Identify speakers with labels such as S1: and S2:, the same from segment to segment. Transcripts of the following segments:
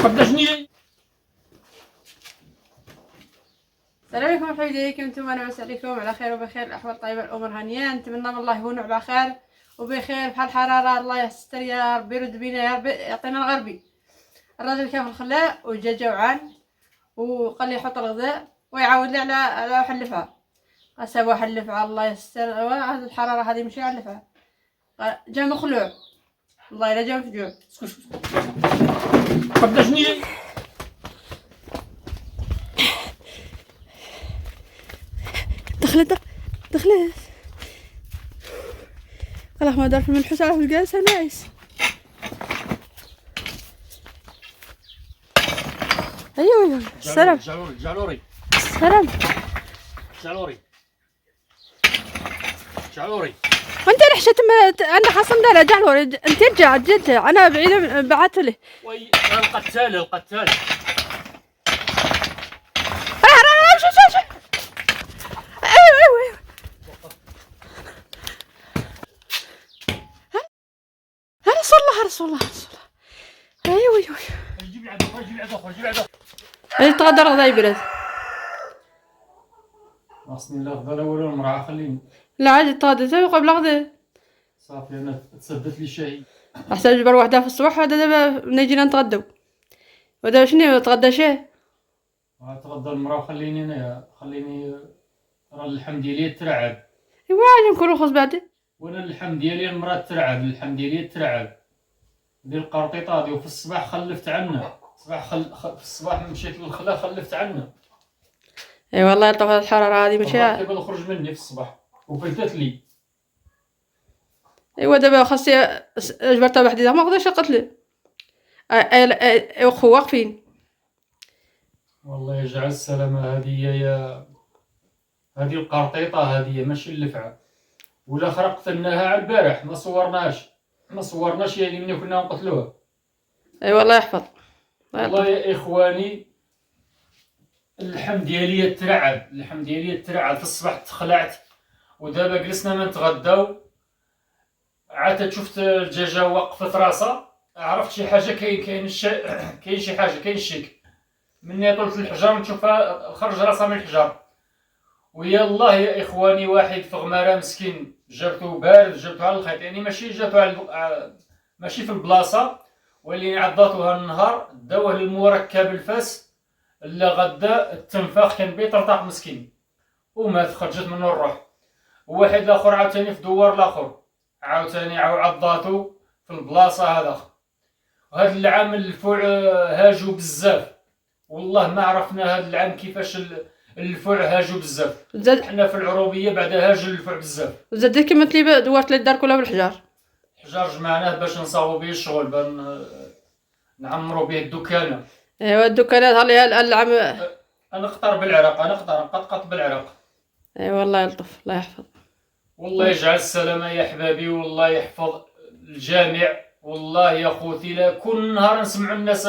S1: قداشني.
S2: السلام عليكم حبايبي، كيف انا بس عليكم على خير وبخير، الاحوال طيبه، الامور هانيه. نتمنى من الله يكونوا على خير وبخير. بحال الحراره الله يستر يا ربي، يرد بينا يا ربي، يعطينا الغربي. الراجل كان في الخلاء وجا جوعان وقال لي يحط الغذاء ويعاود لي على حلفها. قال حلفها الله يستر، هذه الحراره هذه ماشي علفها. جا مخلوع والله الا جا مفجوع.
S1: قداشني.
S2: دخلت خلاص ما دار في المنحوس على الجالسة نايس. ايوه السلام.
S1: جالوري
S2: السلام.
S1: جالوري
S2: وانت رحشة انا خاصة مدارة جالوري. انت رجع انا بعيدة بعثت له.
S1: وي القتال
S2: شو ايوه رسول الله ايوه
S1: جيب لي عدو.
S2: اي تغدر غدا يبرد.
S1: اصلي لا غدا الاول المراه خليني.
S2: لا عادي تغدى قبل غدا
S1: صافي انا تسدت لي شاي.
S2: احسن نجبر وحده في الصباح وحده دابا نجينا نتغداو. ودابا شنو تغدى شاي؟
S1: تغدى المراه وخليني انايا راه اللحم ديالي ترعب.
S2: ايوا عادي نكونو خص بعدين.
S1: وانا اللحم ديالي المراه ترعب، اللحم ديالي ترعب. ديال القرطيطه هادي، وفي الصباح خلفت عنها. في الصباح مشيت للخلا خلفت عنها.
S2: اي والله طبعا الحراره هذه ماشي
S1: قبل خرج مني في الصباح وفلتت لي.
S2: ايوا دابا خاصني جبرتها بحديها ما نقدرش نقتل. اي خو واقفين.
S1: والله يجعل السلامه. هذه القرطيطه هذه ماشي اللفعه. ولا قتلناها على البارح ما صورناش يعني ملي كنا نقتلوها.
S2: اي والله يحفظ.
S1: والله يا اخواني اللحم ديالي ترعب. في الصباح تخلعت ودابا جلسنا ما نتغداو. عاد شفت الدجاجه وقفت راسها، عرفت شي حاجه. كاين شي حاجه، كاين الشيك. مني طلت الحجر نشوفها خرج راسها من الحجر. ويا الله يا اخواني واحد في غماره مسكين جابته بارد، جابته على الخيط، يعني ماشي جابته ماشي في البلاصه، واللي عضاتوها النهار داوه للمركب الفاس. الا غدا التنفاخ كان بيطرطق مسكين ومات، خرجت منه الروح. وواحد الاخر عاوتاني في دوار الاخر عاوتاني عضاتو في البلاصه هذا. وهذا العام الفوع هاجو بزاف، والله ما عرفنا هذا العام كيفاش الفوع هاجو بزاف. حنا في العروبيه بعد هاج الفوع بزاف.
S2: زاد كيما تلي دوارت لي الدار كلها بالحجار.
S1: الحجار جمعناه باش نصاوبو به الشغل، بان نعمرو به الدكانه.
S2: ايوا الدكانات هذه العام
S1: انا اختار بالعراق، نقطقط بالعراق.
S2: اي والله يلطف الله يحفظ.
S1: والله يجعل السلامه يا حبابي، والله يحفظ الجميع. والله يا خوتي لا كل نهار نسمعوا الناس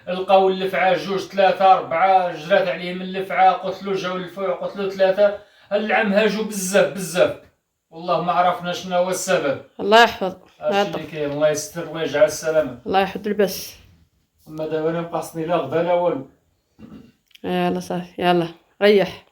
S1: لقاو اللفعه 2 3 4 جرات عليهم اللفعه، قتلوا جاو الفوع، قتلوا 3. العام هاجوا بزاف. والله ما عرفنا شنو هو السبب.
S2: الله يحفظ.
S1: الله يستر ويجعل السلامه.
S2: الله يحفظ البس.
S1: اما دابا انا مقصني لا غدا لا والو.
S2: يلا صافي يلا ريح.